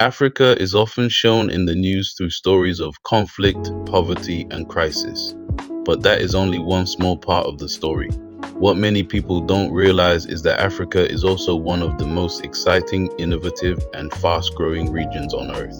Africa is often shown in the news through stories of conflict, poverty, and crisis. But that is only one small part of the story. What many people don't realize is that Africa is also one of the most exciting, innovative, and fast growing regions on Earth.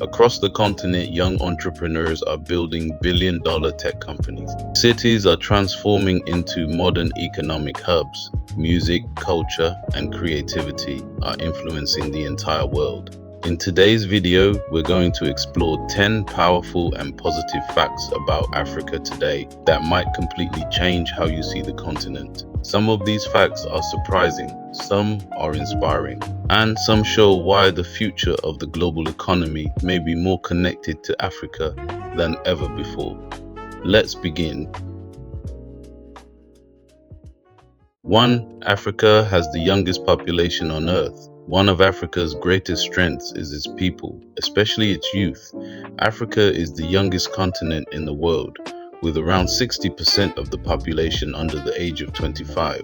Across the continent, young entrepreneurs are building billion-dollar tech companies. Cities are transforming into modern economic hubs. Music, culture, and creativity are influencing the entire world. In today's video, we're going to explore 10 powerful and positive facts about Africa today that might completely change how you see the continent. Some of these facts are surprising, some are inspiring, and some show why the future of the global economy may be more connected to Africa than ever before. Let's begin. 1. Africa has the youngest population on Earth. One of Africa's greatest strengths is its people, especially its youth. Africa is the youngest continent in the world, with around 60% of the population under the age of 25.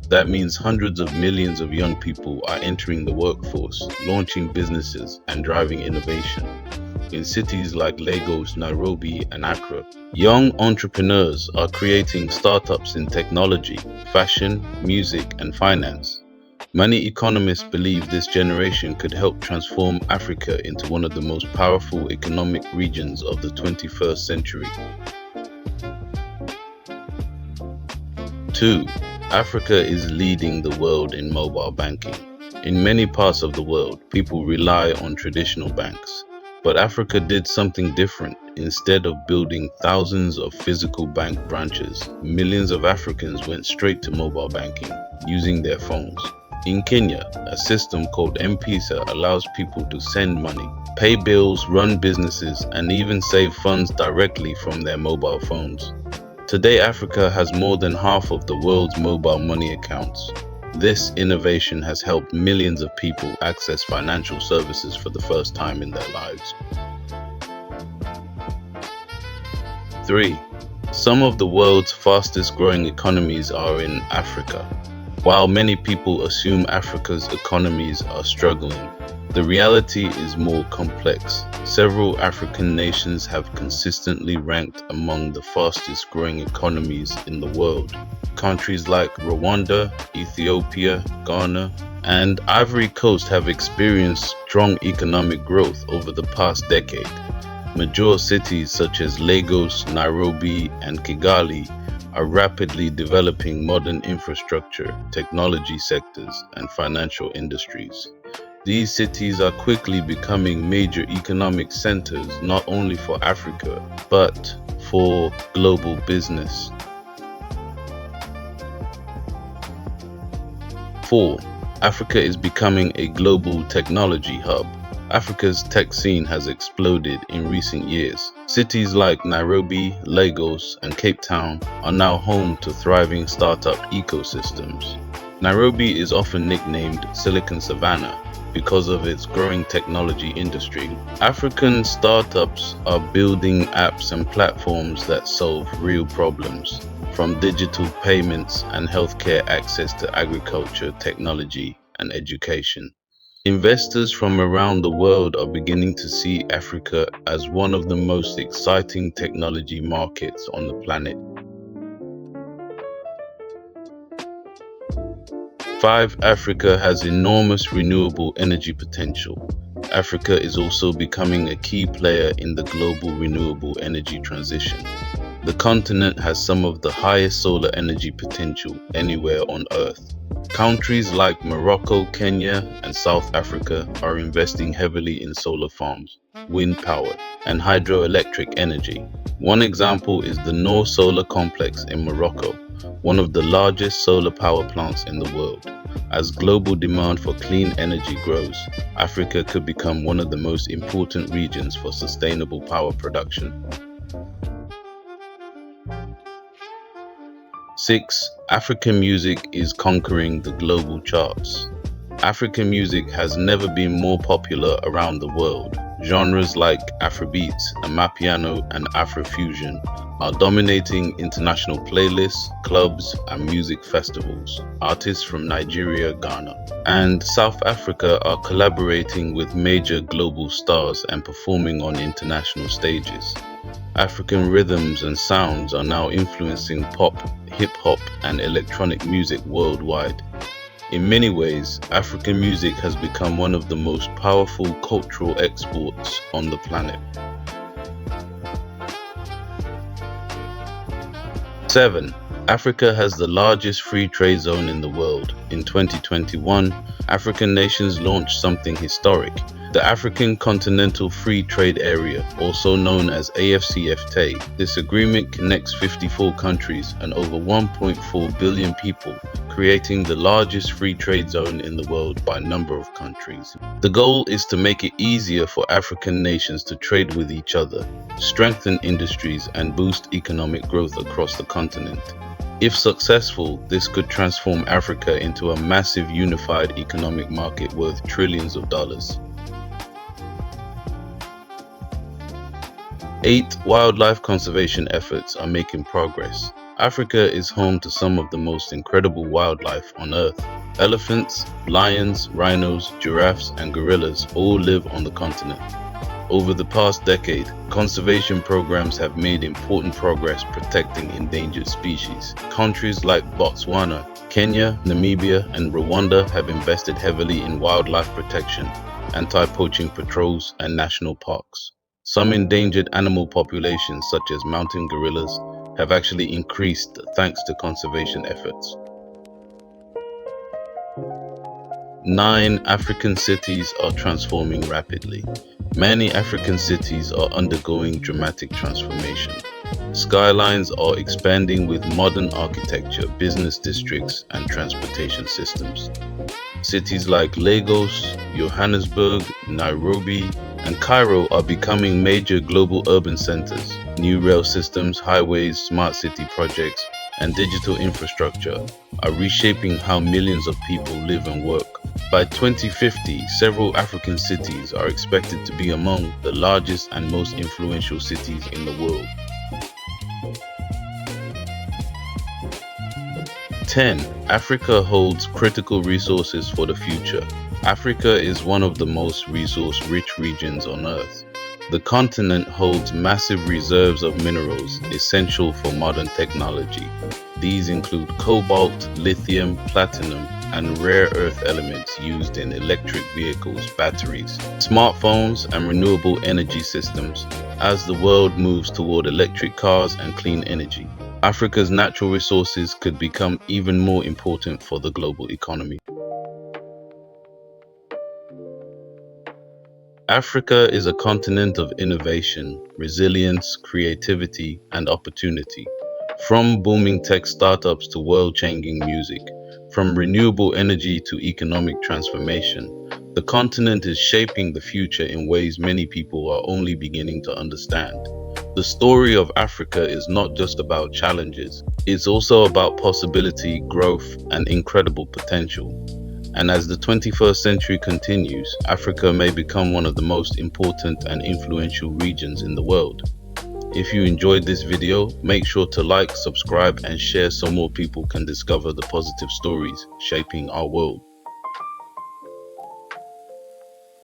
That means hundreds of millions of young people are entering the workforce, launching businesses, and driving innovation. In cities like Lagos, Nairobi, and Accra, young entrepreneurs are creating startups in technology, fashion, music, and finance. Many economists believe this generation could help transform Africa into one of the most powerful economic regions of the 21st century. 2. Africa is leading the world in mobile banking. In many parts of the world, people rely on traditional banks. But Africa did something different. Instead of building thousands of physical bank branches, millions of Africans went straight to mobile banking, using their phones. In Kenya, a system called M-Pesa allows people to send money, pay bills, run businesses, and even save funds directly from their mobile phones. Today, Africa has more than half of the world's mobile money accounts. This innovation has helped millions of people access financial services for the first time in their lives. 3. Some of the world's fastest growing economies are in Africa. While many people assume Africa's economies are struggling, the reality is more complex. Several African nations have consistently ranked among the fastest growing economies in the world. Countries like Rwanda, Ethiopia, Ghana, and Ivory Coast have experienced strong economic growth over the past decade. Major cities such as Lagos, Nairobi, and Kigali are rapidly developing modern infrastructure, technology sectors, and financial industries. These cities are quickly becoming major economic centers not only for Africa, but for global business. 4. Africa is becoming a global technology hub. Africa's tech scene has exploded in recent years. Cities like Nairobi, Lagos, and Cape Town are now home to thriving startup ecosystems. Nairobi is often nicknamed Silicon Savannah because of its growing technology industry. African startups are building apps and platforms that solve real problems, from digital payments and healthcare access to agriculture, technology, and education. Investors from around the world are beginning to see Africa as one of the most exciting technology markets on the planet. 5. Africa has enormous renewable energy potential. Africa is also becoming a key player in the global renewable energy transition. The continent has some of the highest solar energy potential anywhere on Earth. Countries like Morocco, Kenya, and South Africa are investing heavily in solar farms, wind power, and hydroelectric energy. One example is the Noor Solar Complex in Morocco, one of the largest solar power plants in the world. As global demand for clean energy grows, Africa could become one of the most important regions for sustainable power production. 6. African music is conquering the global charts. African music has never been more popular around the world. Genres like Afrobeats, Amapiano, and Afrofusion are dominating international playlists, clubs, and music festivals. Artists from Nigeria, Ghana, and South Africa are collaborating with major global stars and performing on international stages. African rhythms and sounds are now influencing pop, hip hop, and electronic music worldwide. In many ways, African music has become one of the most powerful cultural exports on the planet. 7. Africa has the largest free trade zone in the world. In 2021, African nations launched something historic. The African Continental Free Trade Area, also known as AfCFTA. This agreement connects 54 countries and over 1.4 billion people, creating the largest free trade zone in the world by number of countries. The goal is to make it easier for African nations to trade with each other, strengthen industries, and boost economic growth across the continent. If successful, this could transform Africa into a massive unified economic market worth trillions of dollars. 8. Wildlife conservation efforts are making progress. Africa is home to some of the most incredible wildlife on Earth. Elephants, lions, rhinos, giraffes, and gorillas all live on the continent. Over the past decade, conservation programs have made important progress protecting endangered species. Countries like Botswana, Kenya, Namibia, and Rwanda have invested heavily in wildlife protection, anti-poaching patrols, and national parks. Some endangered animal populations, such as mountain gorillas, have actually increased thanks to conservation efforts. 9. African cities are transforming rapidly. Many African cities are undergoing dramatic transformation. Skylines are expanding with modern architecture, business districts, and transportation systems. Cities like Lagos, Johannesburg, Nairobi, and Cairo are becoming major global urban centers. New rail systems, highways, smart city projects, and digital infrastructure are reshaping how millions of people live and work. By 2050, several African cities are expected to be among the largest and most influential cities in the world. 10. Africa holds critical resources for the future. Africa is one of the most resource-rich regions on Earth. The continent holds massive reserves of minerals essential for modern technology. These include cobalt, lithium, platinum, and rare earth elements used in electric vehicles, batteries, smartphones, and renewable energy systems. As the world moves toward electric cars and clean energy, Africa's natural resources could become even more important for the global economy. Africa is a continent of innovation, resilience, creativity, and opportunity. From booming tech startups to world-changing music, from renewable energy to economic transformation, the continent is shaping the future in ways many people are only beginning to understand. The story of Africa is not just about challenges, it's also about possibility, growth, and incredible potential. And as the 21st century continues, Africa may become one of the most important and influential regions in the world. If you enjoyed this video, make sure to like, subscribe, and share so more people can discover the positive stories shaping our world.